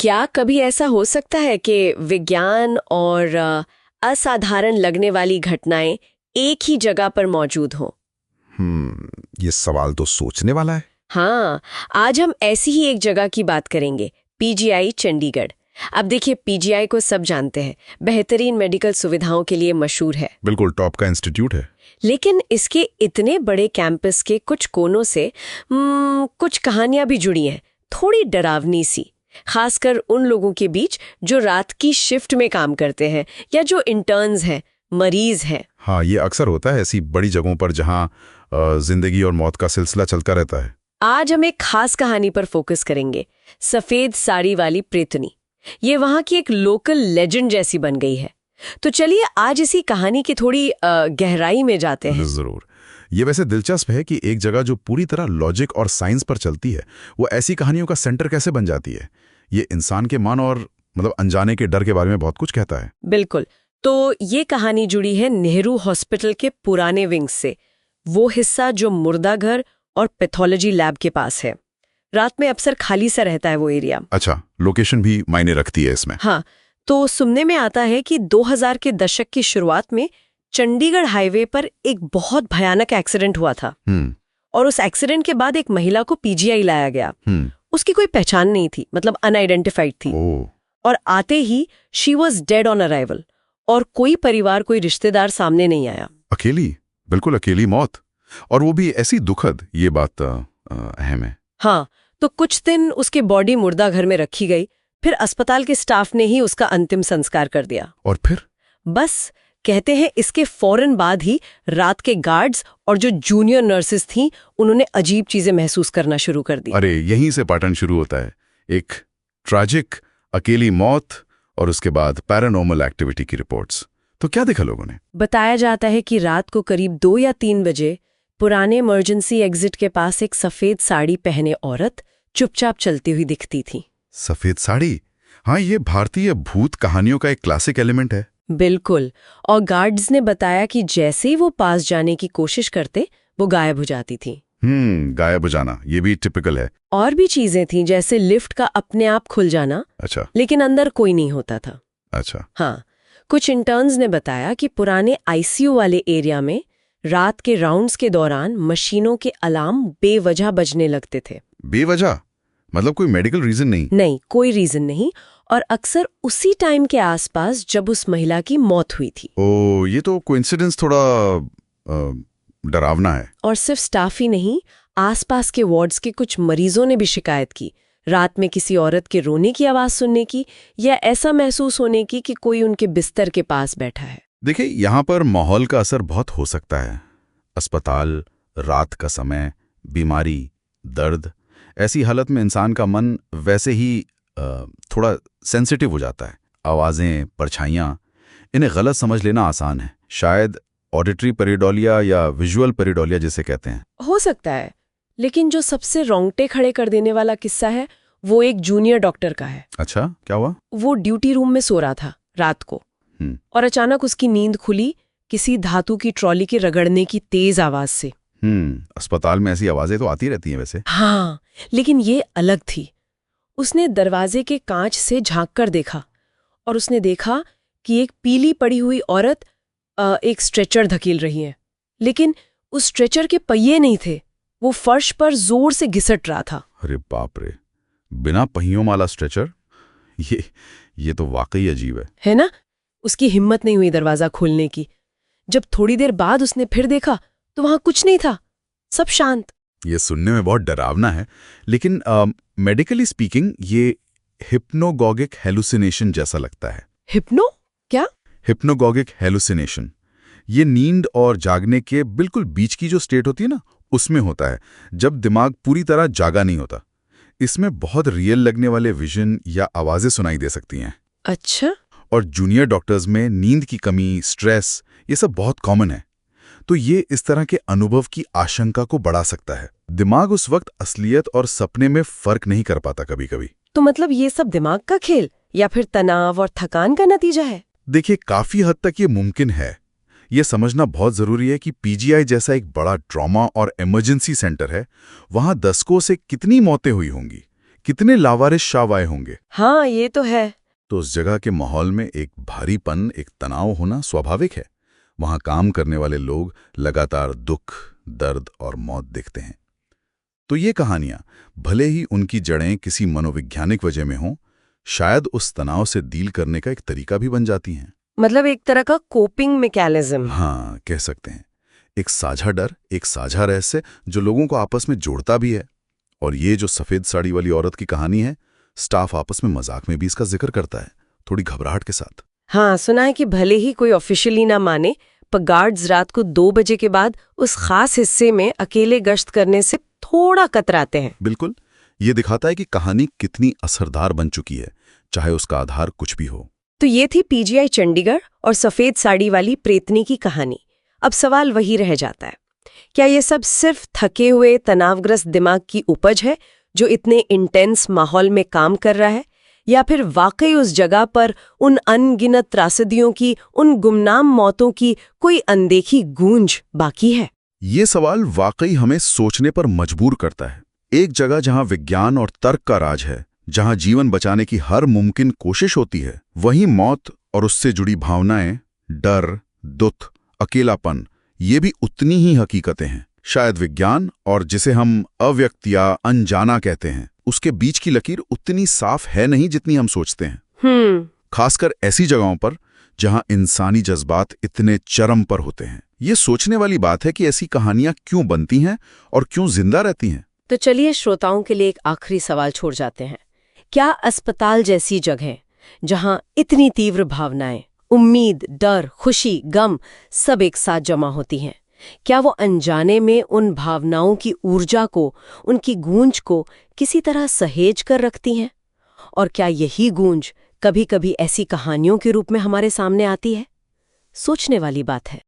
क्या कभी ऐसा हो सकता है कि विज्ञान और असाधारण लगने वाली घटनाएं एक ही जगह पर मौजूद हों? ये सवाल तो सोचने वाला है। हाँ, आज हम ऐसी ही एक जगह की बात करेंगे, पीजीआई चंडीगढ़। अब देखिए, पीजीआई को सब जानते हैं, बेहतरीन मेडिकल सुविधाओं के लिए मशहूर है। बिल्कुल टॉप का इंस्टीट्यूट है। लेकिन इसके इतने बड़े कैंपस के कुछ कोनों से कुछ कहानियां भी जुड़ी हैं, थोड़ी डरावनी सी, खासकर उन लोगों के बीच जो रात की शिफ्ट में काम करते हैं या जो इंटर्न्स हैं, मरीज हैं। हाँ, ये अक्सर होता है ऐसी बड़ी जगहों पर जहाँ जिंदगी और मौत का सिलसिला चलता रहता है। आज हम एक खास कहानी पर फोकस करेंगे, सफेद साड़ी वाली प्रेतनी। ये वहां की एक लोकल लेजेंड जैसी बन गई है। तो चलिए आज इसी कहानी की थोड़ी गहराई में जाते हैं। जरूर। ये वैसे दिलचस्प है कि एक जगह जो पूरी तरह लॉजिक और साइंस पर चलती है, वो ऐसी कहानियों का सेंटर कैसे बन जाती है। ये इंसान के मन और अनजाने के डर के बारे में बहुत कुछ कहता है। बिल्कुल। तो ये कहानी जुड़ी है नेहरू हॉस्पिटल के पुराने विंग से, वो हिस्सा जो मुर्दा घर और पैथोलॉजी लैब के पास है। रात में अक्सर खाली सा रहता है वो एरिया। अच्छा, लोकेशन भी मायने रखती है इसमें। हाँ, तो सुनने में आता है कि 2000 के दशक की शुरुआत में चंडीगढ़ हाईवे पर एक बहुत भयानक एक्सीडेंट हुआ था। और उस एक्सीडेंट के बाद एक महिला को पीजीआई लाया गया। उसकी कोई पहचान नहीं थी, मतलब अनआइडेंटिफाइड थी। और आते ही she was dead on arrival, और कोई परिवार, कोई रिश्तेदार सामने नहीं आया। अकेली, बिल्कुल अकेली मौत, और वो भी ऐसी दुखद। ये बात अहम है। हाँ, तो कुछ दिन उसकी बॉडी मुर्दा घर में रखी गई, फिर अस्पताल के स्टाफ ने ही उसका अंतिम संस्कार कर दिया। और फिर बस कहते हैं इसके फौरन बाद ही रात के गार्ड्स और जो जूनियर नर्सेस थीं, उन्होंने अजीब चीजें महसूस करना शुरू कर दी। अरे, यहीं से पैटर्न शुरू होता है। एक ट्रैजिक अकेली मौत और उसके बाद पैरानॉर्मल एक्टिविटी की रिपोर्ट्स। तो क्या देखा लोगों ने? बताया जाता है कि रात को करीब 2 या 3 बजे पुराने इमरजेंसी एग्जिट के पास एक सफेद साड़ी पहने औरत चुपचाप चलती हुई दिखती थी। सफेद साड़ी? हाँ, ये भारतीय भूत कहानियों का एक क्लासिक एलिमेंट है। बिल्कुल। और गार्ड्स ने बताया कि जैसे ही वो पास जाने की कोशिश करते, वो गायब हो जाती थी। गायब हो जाना, ये भी टिपिकल है। और भी चीजें थीं, जैसे लिफ्ट का अपने आप खुल जाना। अच्छा। लेकिन अंदर कोई नहीं होता था। अच्छा। हाँ, कुछ इंटर्न्स ने बताया कि पुराने आईसीयू वाले एरिया में रात के राउंड्स के दौरान मशीनों के अलार्म बेवजह बजने लगते थे। बेवजह? मतलब कोई मेडिकल रीजन नहीं? नहीं, कोई रीजन नहीं, और अक्सर उसी टाइम के आसपास जब उस महिला की मौत हुई थी। ओह, ये तो कोइंसिडेंस थोड़ा डरावना है। और सिर्फ स्टाफ ही नहीं, आसपास के वार्ड्स के कुछ मरीजों ने भी शिकायत की, रात में किसी औरत के रोने की आवाज सुनने की, या ऐसा महसूस होने की कि कोई उनके बिस्तर के पास बैठा है। देखिए, यहाँ पर माहौल का असर बहुत हो सकता है। अस्पताल, रात का समय, बीमारी, दर्द, ऐसी हालत में इंसान का मन वैसे ही थोड़ा सेंसिटिव हो जाता है। आवाज़ें, परछाइयाँ, इन्हें गलत समझ लेना आसान है। शायद ऑडिटरी पेरिडोलिया या विजुअल पेरिडोलिया जिसे कहते हैं। हो सकता है, लेकिन जो सबसे रोंगटे खड़े कर देने वाला किस्सा है, वो एक जूनियर डॉक्टर का है। अच्छा, क्या हुआ? वो ड्यूटी रूम में सो रहा था रात को, और अचानक उसकी नींद खुली किसी धातु की ट्रॉली के रगड़ने की तेज आवाज से। अस्पताल में ऐसी आवाजें तो आती रहती हैं वैसे। हाँ, लेकिन ये अलग थी। उसने दरवाजे के कांच से झांक कर देखा, और उसने देखा कि एक पीली पड़ी हुई औरत एक स्ट्रेचर धकेल रही है। लेकिन उस स्ट्रेचर के पहिए नहीं थे, वो फर्श पर जोर से घिसट रहा था। अरे बाप रे, बिना पहियों वाला स्ट्रेचर? ये तो वाकई अजीब है ना? उसकी हिम्मत नहीं हुई दरवाजा खोलने की। जब थोड़ी देर बाद उसने फिर देखा तो वहां कुछ नहीं था, सब शांत। ये सुनने में बहुत डरावना है, लेकिन मेडिकली स्पीकिंग ये हिप्नोगॉगिक हेलुसिनेशन जैसा लगता है। हिप्नो? क्या? हिप्नोगॉगिक हेलुसिनेशन ये नींद और जागने के बिल्कुल बीच की जो स्टेट होती है ना, उसमें होता है, जब दिमाग पूरी तरह जागा नहीं होता। इसमें बहुत रियल लगने वाले विजन या आवाजें सुनाई दे सकती हैं। अच्छा। और जूनियर डॉक्टर्स में नींद की कमी, स्ट्रेस, ये सब बहुत कॉमन है। तो ये इस तरह के अनुभव की आशंका को बढ़ा सकता है। दिमाग उस वक्त असलियत और सपने में फर्क नहीं कर पाता कभी कभी। तो मतलब ये सब दिमाग का खेल या फिर तनाव और थकान का नतीजा है? देखिए, काफी हद तक ये मुमकिन है। ये समझना बहुत जरूरी है कि पीजीआई जैसा एक बड़ा ट्रॉमा और इमरजेंसी सेंटर है, वहां दशकों से कितनी मौतें हुई होंगी, कितने लावारिस शव आए होंगे। हाँ, ये तो है। तो उस जगह के माहौल में एक भारीपन, एक तनाव होना स्वाभाविक है। वहां काम करने वाले लोग लगातार दुख, दर्द और मौत देखते हैं। तो ये कहानियां, भले ही उनकी जड़ें किसी मनोवैज्ञानिक वजह में हों, शायद उस तनाव से डील करने का एक तरीका भी बन जाती हैं। मतलब एक तरह का कोपिंग मैकेनिज्म। हाँ, कह सकते हैं। एक साझा डर, एक साझा रहस्य जो लोगों को आपस में जोड़ता भी है। और ये जो सफेद साड़ी वाली औरत की कहानी है, स्टाफ आपस में मजाक में भी इसका जिक्र करता है, थोड़ी घबराहट के साथ। हाँ, सुना है कि भले ही कोई ऑफिशियली ना माने, पर गार्ड्स रात को 2 बजे के बाद उस खास हिस्से में अकेले गश्त करने से थोड़ा कतराते हैं। बिल्कुल, ये दिखाता है कि कहानी कितनी असरदार बन चुकी है, चाहे उसका आधार कुछ भी हो। तो ये थी पीजीआई चंडीगढ़ और सफेद साड़ी वाली प्रेतनी की कहानी। अब सवाल वही रह जाता है, क्या ये सब सिर्फ थके हुए तनावग्रस्त दिमाग की उपज है जो इतने इंटेंस माहौल में काम कर रहा है, या फिर वाकई उस जगह पर उन अनगिनत त्रासदियों की, उन गुमनाम मौतों की कोई अनदेखी गूंज बाकी है? ये सवाल वाकई हमें सोचने पर मजबूर करता है। एक जगह जहां विज्ञान और तर्क का राज है, जहां जीवन बचाने की हर मुमकिन कोशिश होती है, वहीं मौत और उससे जुड़ी भावनाएं, डर, दुख, अकेलापन, ये भी उतनी ही हकीकतें हैं। शायद विज्ञान और जिसे हम अव्यक्त या अनजाना कहते हैं, उसके बीच की लकीर उतनी साफ है नहीं जितनी हम सोचते हैं। खासकर ऐसी जगहों पर जहां इंसानी जज्बात इतने चरम पर होते हैं। ये सोचने वाली बात है कि ऐसी कहानियां क्यों बनती हैं और क्यों जिंदा रहती हैं। तो चलिए श्रोताओं के लिए एक आखिरी सवाल छोड़ जाते हैं। क्या अस्पताल जैसी जगह, जहां इतनी तीव्र भावनाएं, उम्मीद, डर, खुशी, गम सब एक साथ जमा होती हैं, क्या वो अनजाने में उन भावनाओं की ऊर्जा को, उनकी गूंज को किसी तरह सहेज कर रखती हैं? और क्या यही गूंज कभी-कभी ऐसी कहानियों के रूप में हमारे सामने आती है? सोचने वाली बात है।